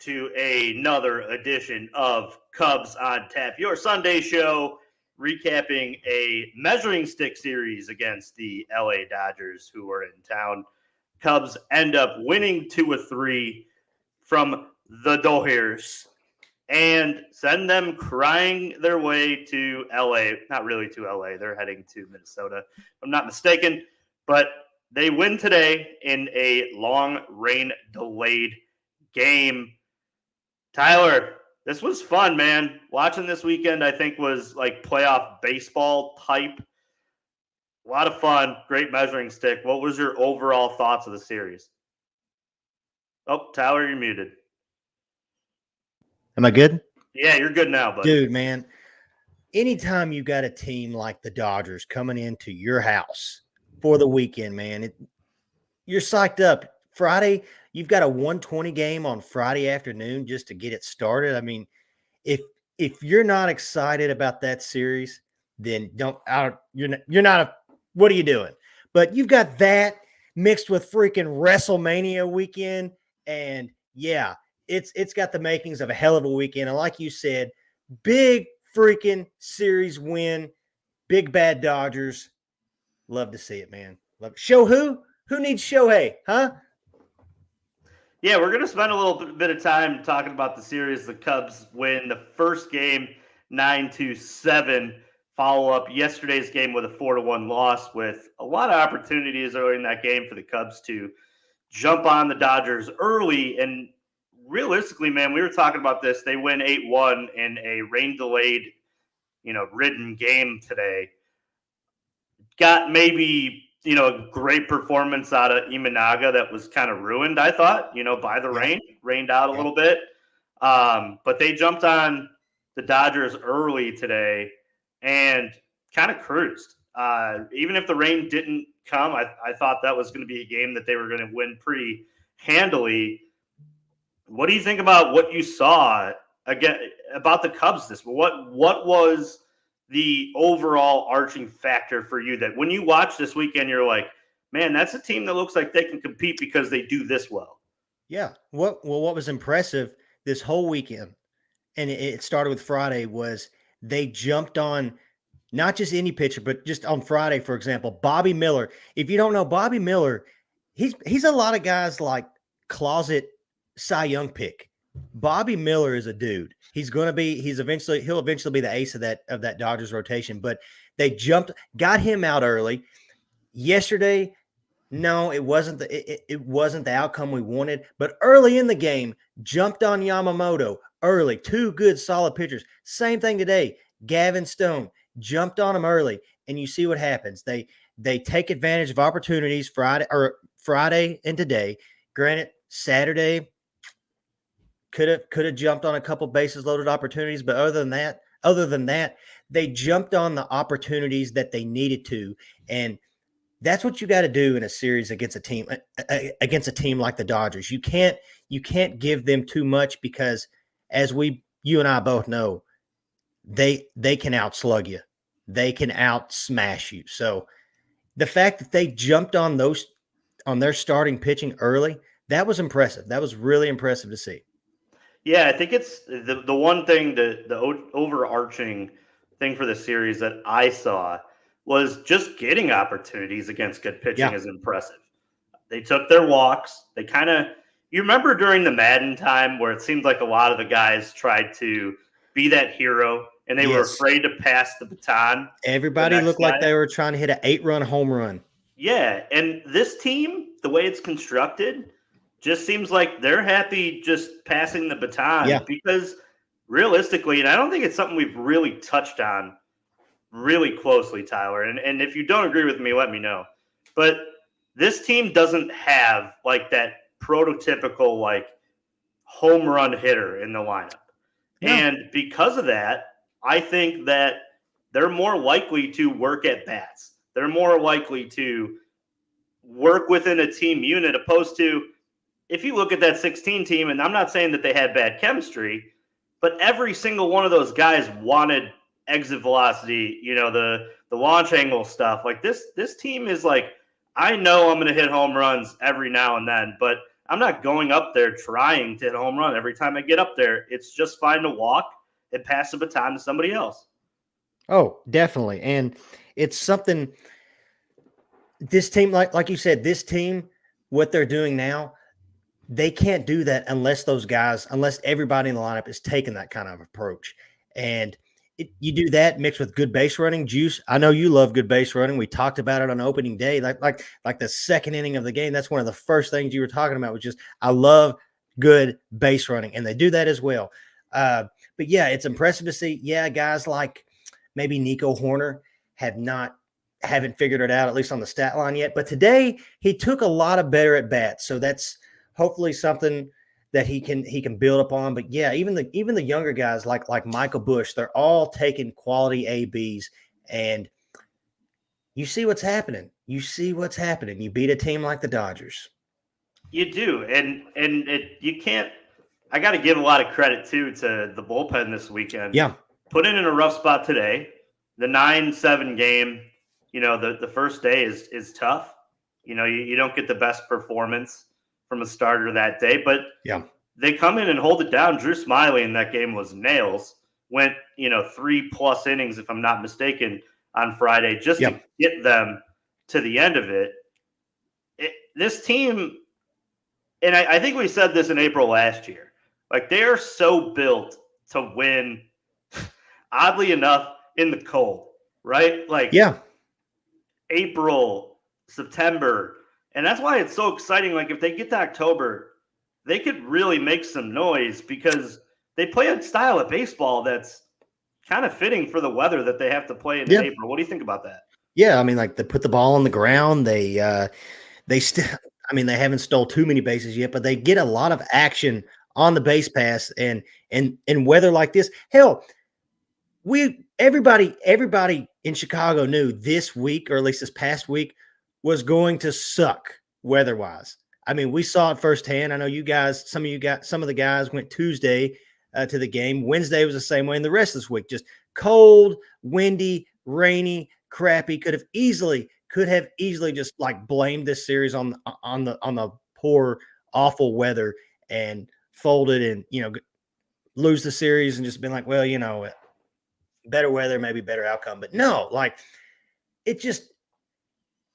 to another edition of Cubs on Tap, your Sunday show recapping a measuring stick series against the LA Dodgers who were in town. Cubs end up winning 2-3 from the Dodgers and send them crying their way to LA. Not really to LA. They're heading to Minnesota, if I'm not mistaken. But they win today in a long rain delayed game. Tyler, this was fun, man. Watching this weekend, I think, was like playoff baseball type. A lot of fun. Great measuring stick. What was your overall thoughts of the series? Oh, Tyler, you're muted. Am I good? Yeah, you're good now, buddy. Dude, man, anytime you got a team like the Dodgers coming into your house for the weekend, man, you're psyched up. Friday, you've got a 1:20 game on Friday afternoon just to get it started. I mean, if you're not excited about that series, then you're not what are you doing? But you've got that mixed with freaking WrestleMania weekend, and yeah, it's got the makings of a hell of a weekend. And like you said, big freaking series win, big bad Dodgers. Love to see it, man. Love it. Show who? Who needs Shohei, huh? Yeah, we're going to spend a little bit of time talking about the series. The Cubs win the first game 9-7. Follow up yesterday's game with a 4-1 loss with a lot of opportunities early in that game for the Cubs to jump on the Dodgers early. And realistically, man, we were talking about this. They win 8-1 in a rain-delayed, ridden game today. Got maybe a great performance out of Imanaga that was kind of ruined, I thought, by the rain. Rained out a little bit. But they jumped on the Dodgers early today and kind of cruised. Even if the rain didn't come, I thought that was going to be a game that they were going to win pretty handily. What do you think about what you saw again about the Cubs this? What was the overall arching factor for you that when you watch this weekend, you're like, man, that's a team that looks like they can compete because they do this well? Yeah. What was impressive this whole weekend, and it started with Friday, was they jumped on not just any pitcher, but just on Friday, for example, Bobby Miller. If you don't know Bobby Miller, he's a lot of guys like closet Cy Young pick. Bobby Miller is a dude. He'll eventually be the ace of that Dodgers rotation. But they got him out early. Yesterday, no, it wasn't the outcome we wanted. But early in the game, jumped on Yamamoto early. Two good solid pitchers. Same thing today. Gavin Stone jumped on him early, and you see what happens. They take advantage of opportunities Friday and today. Granted, Saturday could have jumped on a couple bases loaded opportunities, but other than that, they jumped on the opportunities that they needed to, and that's what you got to do in a series against a team like the Dodgers. You can't give them too much because, as you and I both know, they can outslug you, they can outsmash you. So the fact that they jumped on their starting pitching early, that was impressive. That was really impressive to see. Yeah, I think it's the one thing, the overarching thing for the series that I saw was just getting opportunities against good pitching is impressive. They took their walks. They you remember during the Madden time where it seemed like a lot of the guys tried to be that hero and they were afraid to pass the baton. Everybody looked like they were trying to hit an 8-run home run. Yeah, and this team, the way it's constructed, just seems like they're happy just passing the baton because realistically, and I don't think it's something we've really touched on really closely, Tyler, and if you don't agree with me, let me know. But this team doesn't have like that prototypical like home run hitter in the lineup. No. And because of that, I think that they're more likely to work at bats. They're more likely to work within a team unit opposed to if you look at that 16 team, and I'm not saying that they had bad chemistry, but every single one of those guys wanted exit velocity, the launch angle stuff. Like this team is like, I know I'm going to hit home runs every now and then, but I'm not going up there trying to hit a home run every time I get up there. It's just fine to walk and pass the baton to somebody else. Oh, definitely. And it's something this team, like you said, this team, what they're doing now, they can't do that unless everybody in the lineup is taking that kind of approach. And you do that mixed with good base running. Juice, I know you love good base running. We talked about it on opening day, like the second inning of the game. That's one of the first things you were talking about, was just I love good base running, and they do that as well. But yeah, it's impressive to see. Yeah, guys like maybe Nico Horner haven't figured it out, at least on the stat line yet. But today he took a lot of better at bats, so that's hopefully something that he can build upon. But yeah, even the younger guys like Michael Bush, they're all taking quality ABs, and you see what's happening. You see what's happening. You beat a team like the Dodgers. You do, you can't. I got to give a lot of credit too to the bullpen this weekend. Yeah, Put in a rough spot today. The 9-7 game, the first day is tough. You don't get the best performance from a starter that day, but yeah, they come in and hold it down. Drew Smiley in that game was nails. Went 3+ innings, if I'm not mistaken, on Friday just yeah. to get them to the end of it. This team, and I think we said this in April last year, like they are so built to win, oddly enough, in the cold, right? Like Yeah. April, September. And that's why it's so exciting. Like if they get to October, they could really make some noise because they play a style of baseball that's kind of fitting for the weather that they have to play in April. What do you think about that? Yeah, I mean, like they put the ball on the ground. They still, I mean, they haven't stole too many bases yet, but they get a lot of action on the base pass and weather like this. Hell, everybody in Chicago knew this week, or at least this past week, was going to suck weather-wise. I mean, we saw it firsthand. I know you guys, some of the guys went Tuesday to the game. Wednesday was the same way, and the rest of this week just cold, windy, rainy, crappy. Could have easily just like blamed this series on the poor, awful weather and folded and lose the series and just been like, well, better weather, maybe better outcome. But no, like it just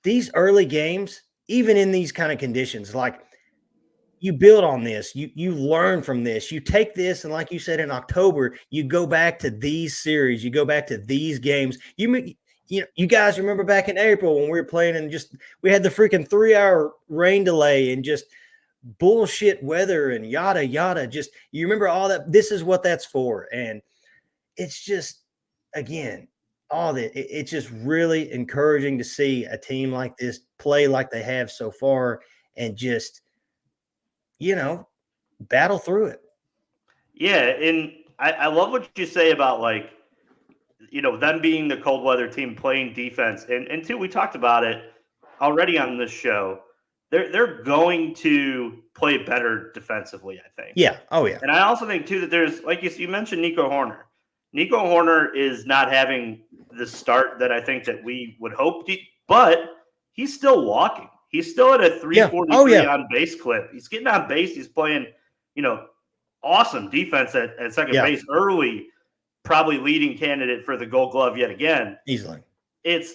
these early games, even in these kind of conditions, like you build on this, you learn from this, you take this, and like you said in October, you go back to these series, you go back to these games. You guys remember back in April when we were playing and just we had the freaking 3-hour rain delay and just bullshit weather and yada yada. Just you remember all that. This is what that's for, and it's just again all that. It's just really encouraging to see a team like this play like they have so far, and just battle through it. Yeah, and I love what you say about like them being the cold weather team playing defense, and two, we talked about it already on this show. They're going to play better defensively, I think. Yeah. Oh yeah. And I also think too that there's like you mentioned Nico Horner. Nico Horner is not having the start that I think that we would hope, but he's still walking. He's still at a 343 on base clip. He's getting on base. He's playing, awesome defense at second base early, probably leading candidate for the Gold Glove yet again. Easily. It's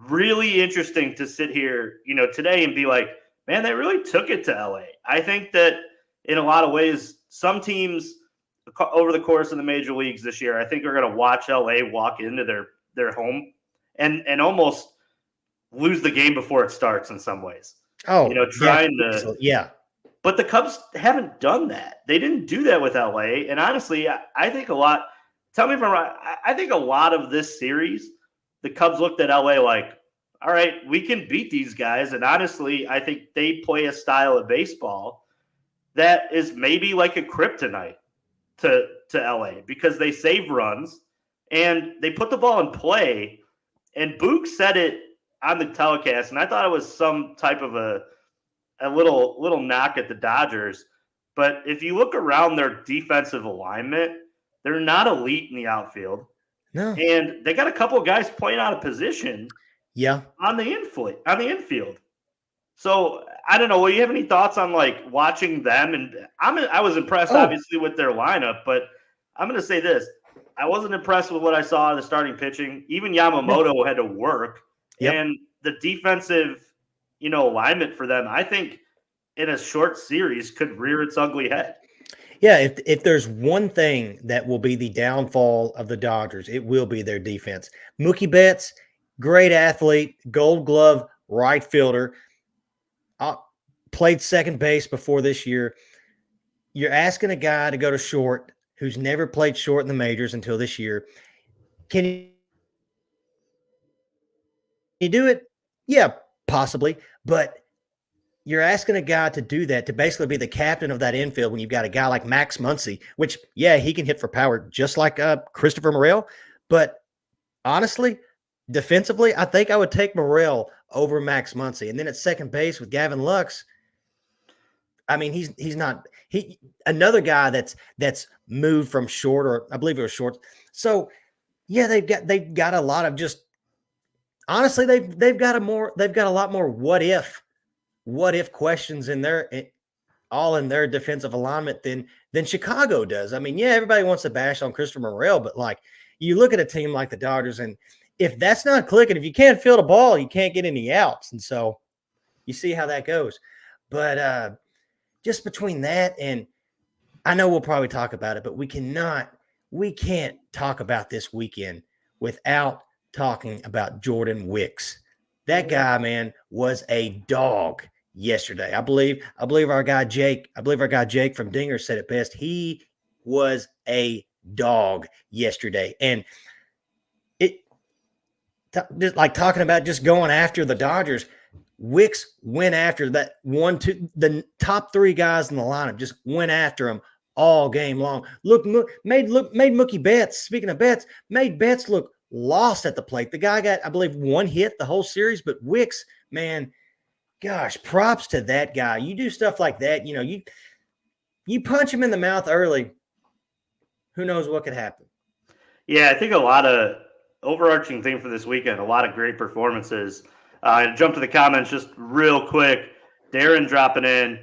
really interesting to sit here, today and be like, man, they really took it to LA. I think that in a lot of ways, some teams over the course of the major leagues this year, I think are going to watch LA walk into their home and almost lose the game before it starts in some ways. Oh, trying to. Yeah. But the Cubs haven't done that. They didn't do that with LA. And honestly, I think a lot. Tell me if I'm right. I think a lot of this series, the Cubs looked at LA like, all right, we can beat these guys. And honestly, I think they play a style of baseball that is maybe like a kryptonite to LA because they save runs and they put the ball in play. And Boog said it on the telecast, and I thought it was some type of a little knock at the Dodgers. But if you look around their defensive alignment, they're not elite in the outfield. No. And they got a couple of guys playing out of position. Yeah. On the infield. So I don't know. Will you have any thoughts on like watching them? And I was impressed, Oh, obviously, with their lineup, but I'm going to say this: I wasn't impressed with what I saw in the starting pitching. Even yeah. Yamamoto had to work, Yep. and the defensive, alignment for them, I think, in a short series, could rear its ugly head. Yeah, if there's one thing that will be the downfall of the Dodgers, it will be their defense. Mookie Betts, great athlete, Gold Glove right fielder, uh, played second base before this year. You're asking a guy to go to short who's never played short in the majors until this year. Can he do it? Yeah, possibly, but you're asking a guy to do that, to basically be the captain of that infield when you've got a guy like Max Muncy, which, yeah, he can hit for power just like Christopher Morel. But honestly, defensively, I think I would take Morel over Max Muncy. And then at second base with Gavin Lux, I mean, he's not he another guy that's moved from short, or I believe it was short. So yeah, they've got a lot of just honestly, they've got a lot more what if questions in their all in their defensive alignment than Chicago does. I mean, yeah, everybody wants to bash on Christopher Morel, but like you look at a team like the Dodgers, and if that's not clicking, if you can't field a ball, you can't get any outs. And so you see how that goes. But just between that and I know we'll probably talk about it, but we can't talk about this weekend without talking about Jordan Wicks. That guy, man, was a dog yesterday. I believe our guy Jake from Dinger said it best. He was a dog yesterday. And it just like talking about just going after the Dodgers. Wicks went after that one, two, the top three guys in the lineup just went after him all game long. Made Mookie Betts. Speaking of Betts, made Betts look lost at the plate. The guy got, I believe, one hit the whole series, but Wicks, man, gosh, props to that guy. You do stuff like that, you punch him in the mouth early. Who knows what could happen? Yeah, I think a lot of overarching thing for this weekend, a lot of great performances. Jump to the comments just real quick. Darren dropping in,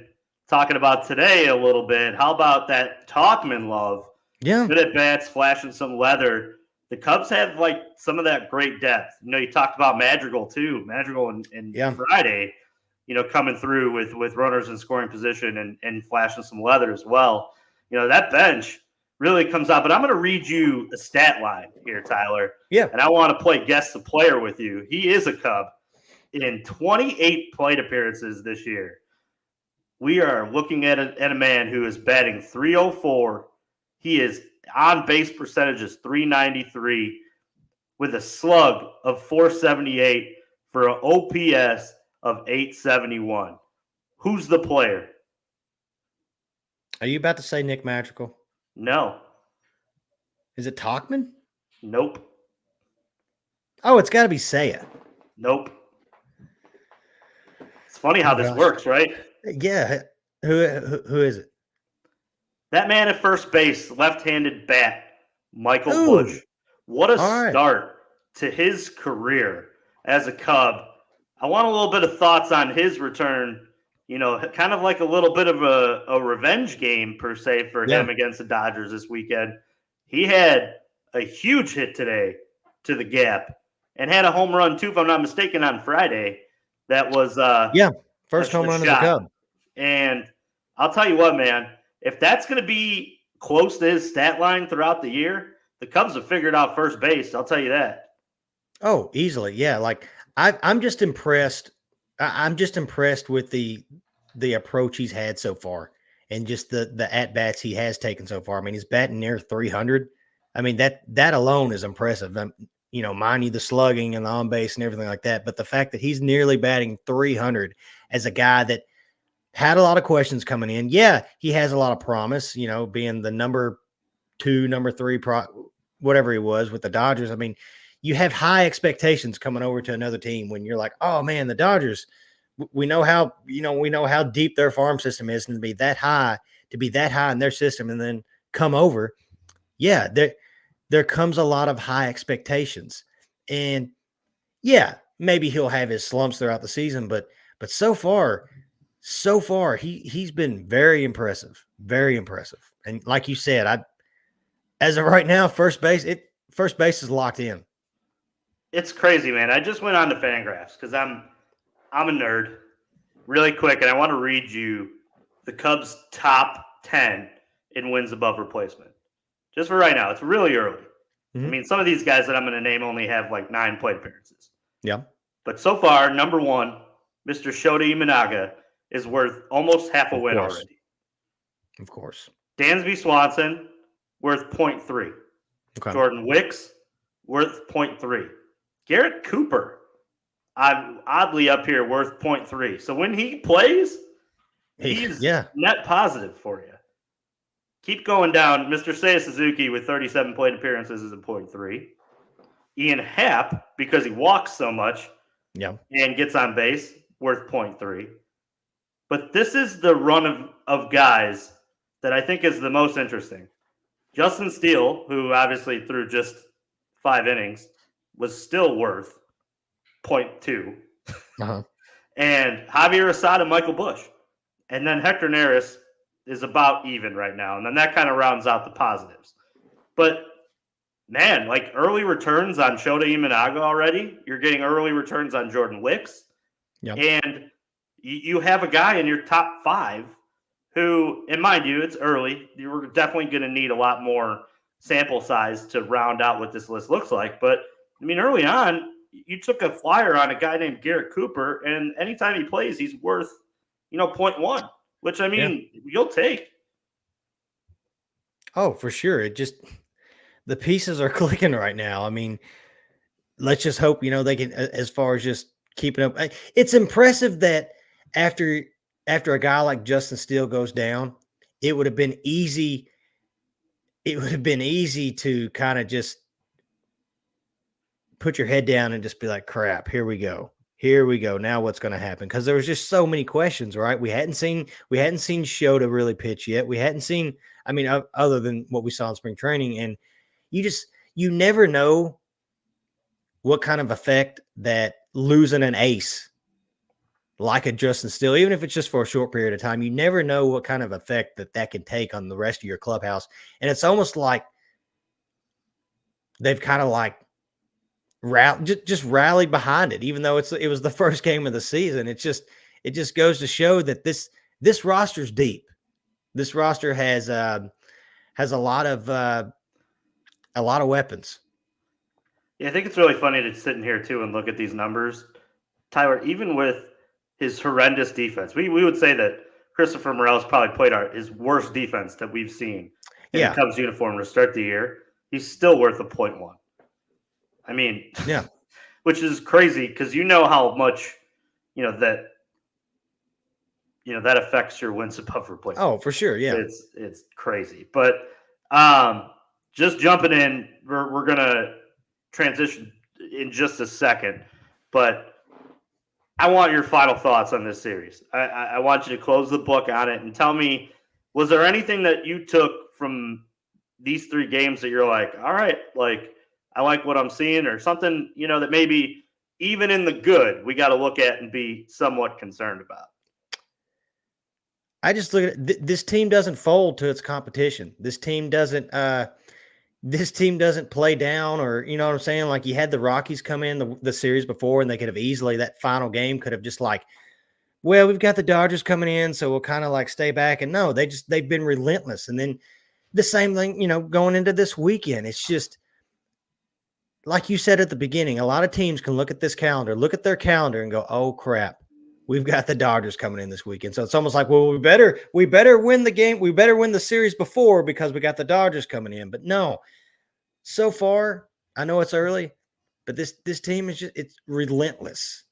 talking about today a little bit. How about that Talkman love? Yeah, Good at bats, flashing some leather. The Cubs have like some of that great depth. You talked about Madrigal too. Madrigal and yeah. Friday, coming through with runners in scoring position and flashing some leather as well. That bench really comes out. But I'm going to read you a stat line here, Tyler. Yeah. And I want to play guess the player with you. He is a Cub in 28 plate appearances this year. We are looking at a man who is batting 304. He is on base percentage is 393 with a slug of 478 for an OPS of 871. Who's the player? Are you about to say Nick Madrigal? No. Is it Talkman? Nope. Oh, it's got to be Saya. Nope. It's funny how this works, right? Yeah. Who is it? That man at first base, left-handed bat, Michael Ooh. Busch. What a All right. start to his career as a Cub. I want a little bit of thoughts on his return. Kind of like a little bit of a revenge game per se for him against the Dodgers this weekend. He had a huge hit today to the gap and had a home run too, if I'm not mistaken, on Friday. That was first home run of the Cub. And I'll tell you what, man, if that's going to be close to his stat line throughout the year, the Cubs have figured out first base. I'll tell you that. Oh, easily. Yeah. Like I'm just impressed. I'm just impressed with the approach he's had so far and just the at bats he has taken so far. I mean, he's batting near 300. I mean, that alone is impressive. Mind you, the slugging and the on base and everything like that. But the fact that he's nearly batting 300 as a guy that had a lot of questions coming in. Yeah, he has a lot of promise, being the number 2, number 3, whatever he was with the Dodgers. I mean, you have high expectations coming over to another team when you're like, oh man, the Dodgers, we know how deep their farm system is, and to be that high in their system and then come over. Yeah, there comes a lot of high expectations. And yeah, maybe he'll have his slumps throughout the season, but But so far, he's been very impressive, very impressive. And like you said, as of right now, first base is locked in. It's crazy, man. I just went on to Fangraphs because I'm a nerd. Really quick, and I want to read you the Cubs' top 10 in wins above replacement. Just for right now, it's really early. I mean, some of these guys that I'm going to name only have like 9 plate appearances. Yeah. But so far, number one, Mr. Shota Imanaga is worth almost half a win already. Of course. Dansby Swanson, worth 0.3. Okay. Jordan Wicks, worth 0.3. Garrett Cooper, oddly up here, worth 0.3. So when he plays, he's net positive for you. Keep going down. Mr. Seiya Suzuki with 37 plate appearances is a 0.3. Ian Happ, because he walks so much and gets on base, worth 0.3. But this is the run of guys that I think is the most interesting. Justin Steele, who obviously threw just 5 innings, was still worth 0.2. And Javier Assad and Michael Busch. And then Hector Neris is about even right now. And then that kind of rounds out the positives. But, man, like early returns on Shota Imanaga already. You're getting early returns on Jordan Wicks. Yep. And you have a guy in your top 5 who, and mind you, it's early. You're definitely going to need a lot more sample size to round out what this list looks like. But, I mean, early on, you took a flyer on a guy named Garrett Cooper, and anytime he plays, he's worth, 0.1, which, I mean, you'll take. Oh, for sure. The pieces are clicking right now. I mean, let's just hope, they can, as far as just keeping up. It's impressive that after a guy like Justin Steele goes down, it would have been easy. It would have been easy to kind of just put your head down and just be like, crap, here we go. Now what's going to happen? Because there was just so many questions, right? We hadn't seen Shota really pitch yet. We hadn't seen, other than what we saw in spring training. And you never know what kind of effect that losing an ace like a Justin Steele, even if it's just for a short period of time, you never know what kind of effect that can take on the rest of your clubhouse. And it's almost like they've kind of like just rallied behind it, even though it was the first game of the season. It just goes to show that this roster's deep. This roster has a lot of weapons. Yeah, I think it's really funny to sit in here too and look at these numbers, Tyler. Even with his horrendous defense, we would say that Christopher Morel's probably played his worst defense that we've seen in the Cubs uniform to start the year. He's still worth a 0.1. I mean, which is crazy because how much, that affects your wins above replacement. Oh, for sure. Yeah. It's crazy. But just jumping in, we're going to transition in just a second. But I want your final thoughts on this series. I want you to close the book on it and tell me, was there anything that you took from these 3 games that you're like, all right, like, I like what I'm seeing, or something, that maybe even in the good, we got to look at and be somewhat concerned about? I just look at it, this team doesn't fold to its competition. This team doesn't play down, or, you know what I'm saying? Like, you had the Rockies come in the series before, and they could have easily, that final game could have just like, well, we've got the Dodgers coming in, so we'll kind of like stay back. And no, they've been relentless. And then the same thing, going into this weekend, it's just, like you said at the beginning, a lot of teams can look at their calendar and go, oh crap, we've got the Dodgers coming in this weekend. So it's almost like, well, we better win the game. We better win the series before, because we got the Dodgers coming in. But no, so far, I know it's early, but this team is it's relentless.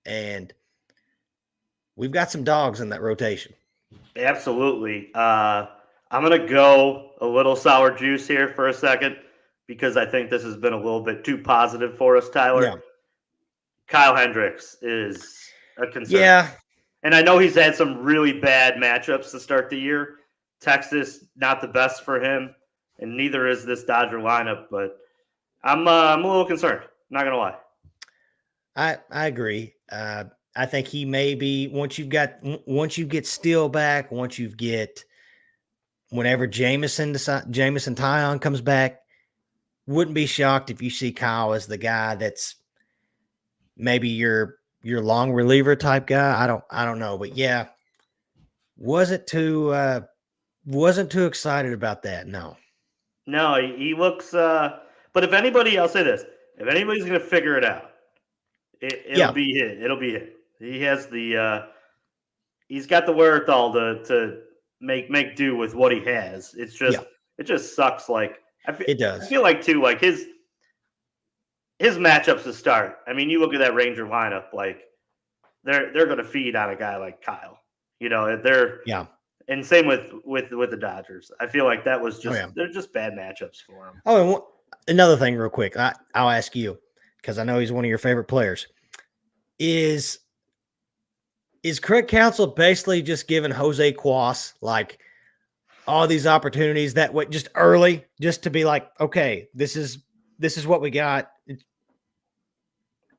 And we've got some dogs in that rotation. Absolutely. I'm going to go a little sour juice here for a second, because I think this has been a little bit too positive for us, Tyler. Yeah. Kyle Hendricks is a concern. Yeah. And I know he's had some really bad matchups to start the year. Texas, not the best for him, and neither is this Dodger lineup. But I'm a little concerned. Not going to lie. I agree. I think he may be once you get Steele back, once you get whenever Jameson Tyon comes back, wouldn't be shocked if you see Kyle as the guy that's maybe your long reliever type guy. I don't know, but yeah, wasn't too excited about that. No. No, he looks. But if anybody, I'll say this: if anybody's going to figure it out, it'll Yeah. be him. It'll be him. He has the. He's got the wherewithal to make do with what he has. It's just Yeah. it just sucks. Like It I does. feel like too. Like his matchups to start. I mean, you look at that Ranger lineup. Like they're going to feed on a guy like Kyle. You know, they're Yeah. and same with the Dodgers. I feel like that was Oh just yeah. they're just bad matchups for him. Oh, and another thing, real quick, I'll ask you because I know he's one of your favorite players. Is Craig Counsell basically just giving Jose Cuas like all these opportunities that way just early, just to be like, okay, this is what we got.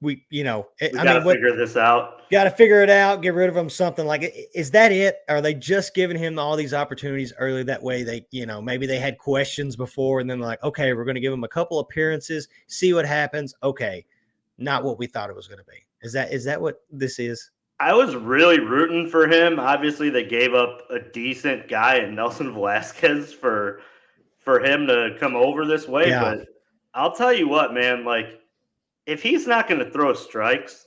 We, We I got mean, to figure this out. got to figure it out, get rid of him, something like it. Is that it? Are they just giving him all these opportunities early? That way they, maybe they had questions before and then like, okay, we're going to give him a couple appearances, see what happens. Okay. Not what we thought it was going to be. Is that what this is? I was really rooting for him. Obviously, they gave up a decent guy in Nelson Velasquez for him to come over this way. Yeah. But I'll tell you what, man. Like, if he's not going to throw strikes,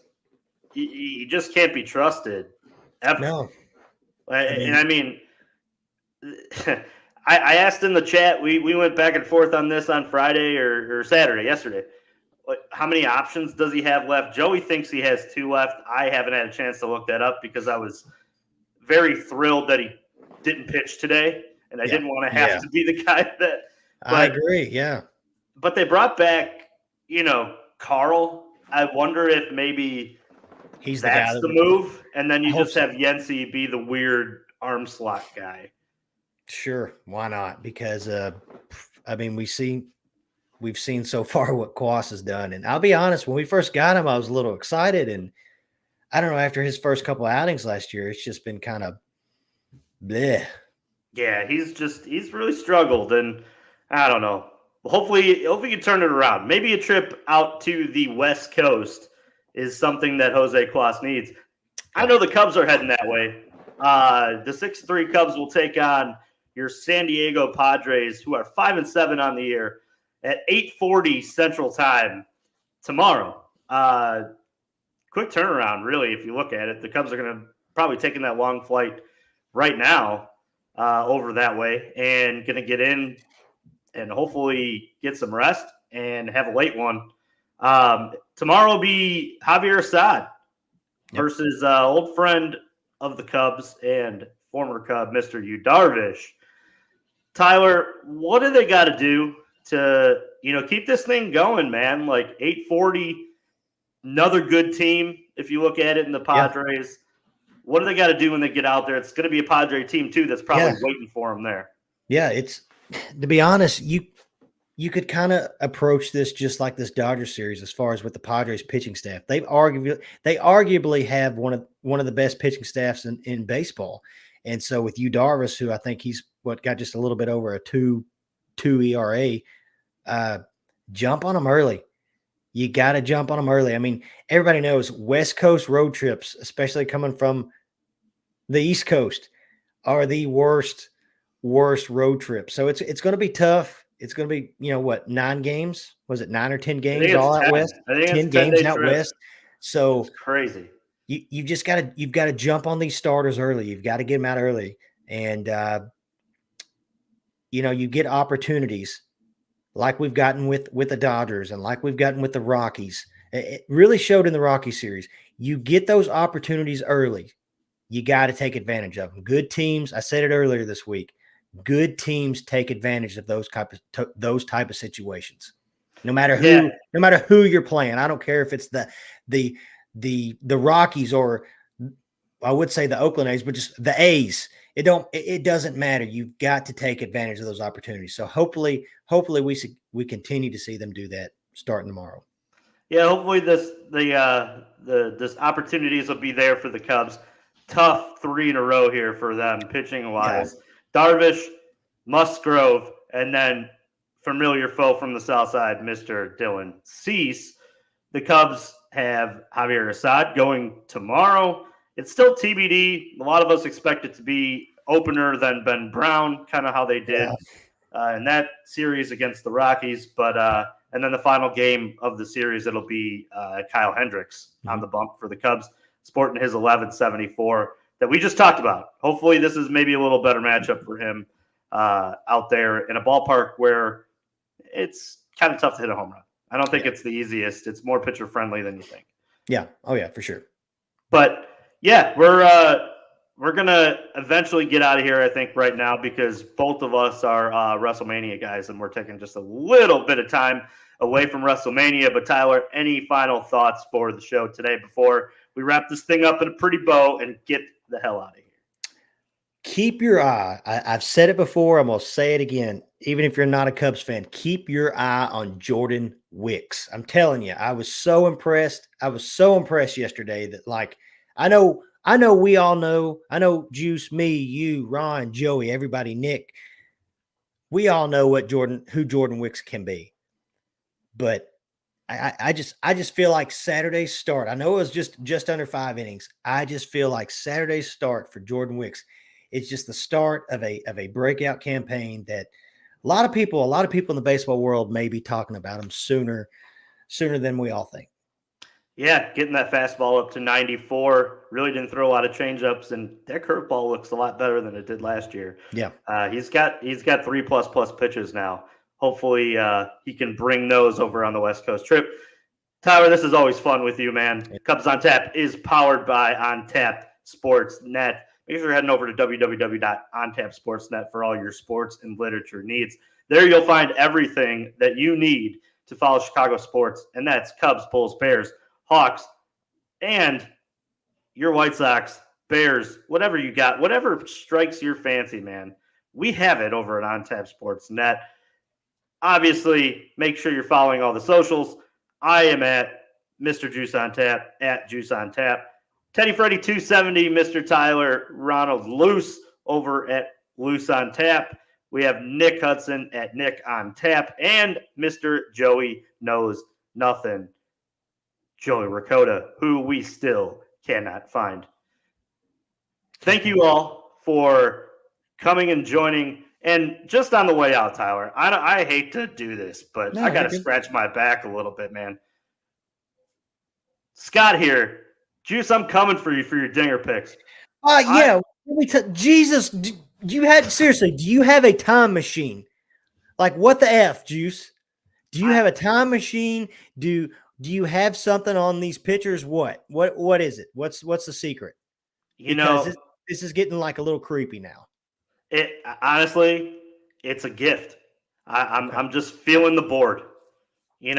he just can't be trusted ever. No. I And mean, I mean, I asked in the chat. We went back and forth on this on Friday or Saturday yesterday. How many options does he have left? Joey thinks he has 2 left. I haven't had a chance to look that up because I was very thrilled that he didn't pitch today, and I yeah. didn't want to have Yeah. to be the guy that. I But agree. Yeah. but they brought back, Carl. I wonder if maybe He's the guy that's that the would. move, and then I you hope just so. have Yensi be the weird arm slot guy. Sure. Why not? Because, I mean, we've seen so far what Kwas has done. And I'll be honest, when we first got him, I was a little excited. And I don't know, after his first couple outings last year, it's just been kind of bleh. Yeah, he's really struggled, and I don't know. Hopefully you turn it around. Maybe a trip out to the West Coast is something that Jose Cuas needs. I Yeah. know the Cubs are heading that way. The 6-3 Cubs will take on your San Diego Padres, who are 5-7 on the year, at 8:40 Central Time tomorrow. Quick turnaround, really, if you look at it. The Cubs are going to probably taking that long flight right now over that way and going to get in and hopefully get some rest and have a late one. Tomorrow will be Javier Assad versus old friend of the Cubs and former Cub, Mr. Yu Darvish. Tyler, what do they got to do to keep this thing going, man? Like 840, another good team. If you look at it in the Padres, what do they got to do when they get out there? It's going to be a Padre team too that's probably waiting for them there. Yeah, it's to be honest, you could kind of approach this just like this Dodger series as far as with the Padres pitching staff. They arguably have one of the best pitching staffs in baseball. And so with Yu Darvish, who I think he's got just a little bit over a 2 ERA, jump on them early. You got to jump on them early. I mean, everybody knows West Coast road trips, especially coming from the East Coast, are the worst road trips. So it's going to be tough. It's going to be, 9 games? Was it 9 or 10 games all out 10. west? I think 10 it's a games 10-day out trip. west. So it's crazy. You've got to jump on these starters early. You've got to get them out early. And, you get opportunities like we've gotten with the Dodgers and like we've gotten with the Rockies. It really showed in the Rocky series. You get those opportunities early. You got to take advantage of them. Good teams, I said it earlier this week, good teams take advantage of those type of situations. No matter who you're playing. I don't care if it's the Rockies or I would say the Oakland A's, but just the A's. It doesn't matter. You've got to take advantage of those opportunities. So hopefully we continue to see them do that starting tomorrow. Yeah, hopefully this opportunities will be there for the Cubs. Tough three in a row here for them pitching Yeah. wise. Darvish, Musgrove, and then familiar foe from the South Side, Mr. Dylan Cease. The Cubs have Javier Assad going tomorrow. It's still TBD. A lot of us expect it to be opener than Ben Brown, kind of how they did in that series against the Rockies. But and then the final game of the series, it'll be Kyle Hendricks on the bump for the Cubs, sporting his 1174 that we just talked about. Hopefully, this is maybe a little better matchup for him out there in a ballpark where it's kind of tough to hit a home run. I don't think it's the easiest. It's more pitcher friendly than you think. Yeah. Oh yeah, for sure. But yeah, we're gonna eventually get out of here, I think, right now because both of us are WrestleMania guys, and we're taking just a little bit of time away from WrestleMania. But Tyler, any final thoughts for the show today before we wrap this thing up in a pretty bow and get the hell out of here? Keep your eye. I've said it before. I'm going to say it again. Even if you're not a Cubs fan, keep your eye on Jordan Wicks. I'm telling you, I was so impressed. I was so impressed yesterday that, like, I know we all know. I know Juice, me, you, Ron, Joey, everybody, Nick. We all know who Jordan Wicks can be. But I just feel like Saturday's start. I know it was just under 5 innings. I just feel like Saturday's start for Jordan Wicks. It's just the start of a breakout campaign that a lot of people in the baseball world may be talking about him sooner than we all think. Yeah, getting that fastball up to 94 really didn't throw a lot of changeups, and that curveball looks a lot better than it did last year. Yeah, he's got 3+ pitches now. Hopefully, he can bring those over on the West Coast trip. Tyler, this is always fun with you, man. Yeah. Cubs on Tap is powered by OnTap Sports Net. Make sure you're heading over to www.ontapsportsnet for all your sports and literature needs. There you'll find everything that you need to follow Chicago sports, and that's Cubs, Bulls, Bears, Hawks, and your White Sox, Bears, whatever you got, whatever strikes your fancy, man. We have it over at OnTap Sports Net. Obviously, make sure you're following all the socials. I am at Mr. Juice on Tap, at Juice on Tap. Teddy Freddy 270, Mr. Tyler Ronald Loose over at Loose on Tap. We have Nick Hudson at Nick on Tap, and Mr. Joey Knows Nothing, Joey Ricotta, who we still cannot find. Thank you all for coming and joining. And just on the way out, Tyler, I hate to do this, but I got to scratch my back a little bit, man. Scott here. Juice, I'm coming for you for your dinger picks. Yeah. Jesus, do you have a time machine? Like, what the F, Juice? Do you have a time machine? Do you have something on these pitchers? What is it? What's the secret? Because this is getting like a little creepy now. It honestly, it's a gift. I'm just feeling the board. You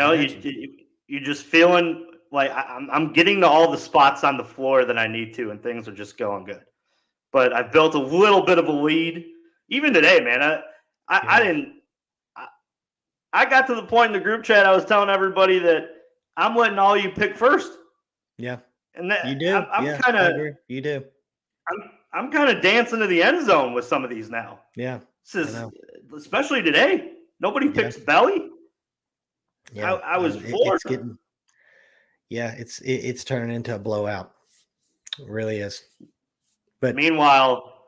just feeling like I'm getting to all the spots on the floor that I need to, and things are just going good. But I've built a little bit of a lead. Even today, man, I didn't. I got to the point in the group chat. I was telling everybody that I'm letting all you pick first. Yeah, and that you do. I'm kind of. You do. I'm kind of dancing to the end zone with some of these now. Yeah, this is especially today. Nobody picks Belly. Yeah, I was floored. It's turning into a blowout. It really is. But meanwhile,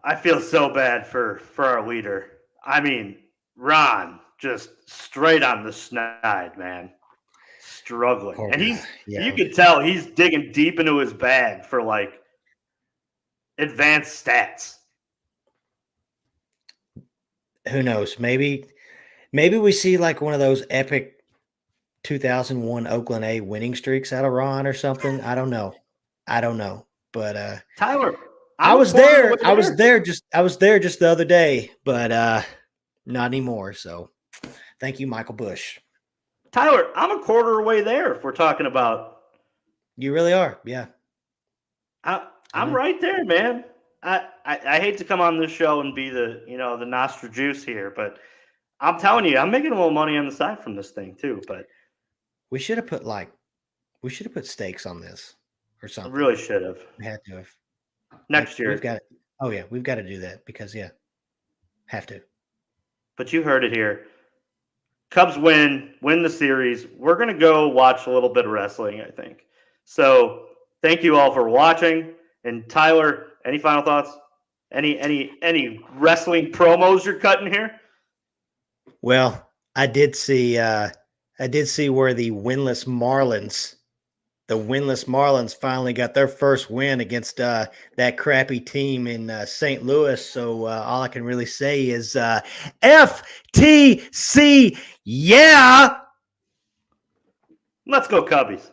I feel so bad for our leader. I mean, Ron just straight on the snide, man. Struggling. And you could tell he's digging deep into his bag for like advanced stats. Who knows? Maybe we see like one of those epic 2001 Oakland A winning streaks out of Ron or something. I don't know. But Tyler, I was there just the other day, but not anymore. So thank you, Michael Bush. Tyler, I'm a quarter away there if we're talking about. You really are. Yeah. I'm right there, man. I hate to come on this show and be the Nostra Juice here, but I'm telling you, I'm making a little money on the side from this thing too. But We should have put stakes on this or I something. really should have. We had to have. Next year. We've got. Oh yeah, we've got to do that because have to. But you heard it here. Cubs win the series. We're going to go watch a little bit of wrestling, I think. So thank you all for watching. And Tyler, any final thoughts? Any wrestling promos you're cutting here? Well, I did see where the winless Marlins finally got their first win against that crappy team in St. Louis. So all I can really say is FTC, yeah. Let's go Cubbies.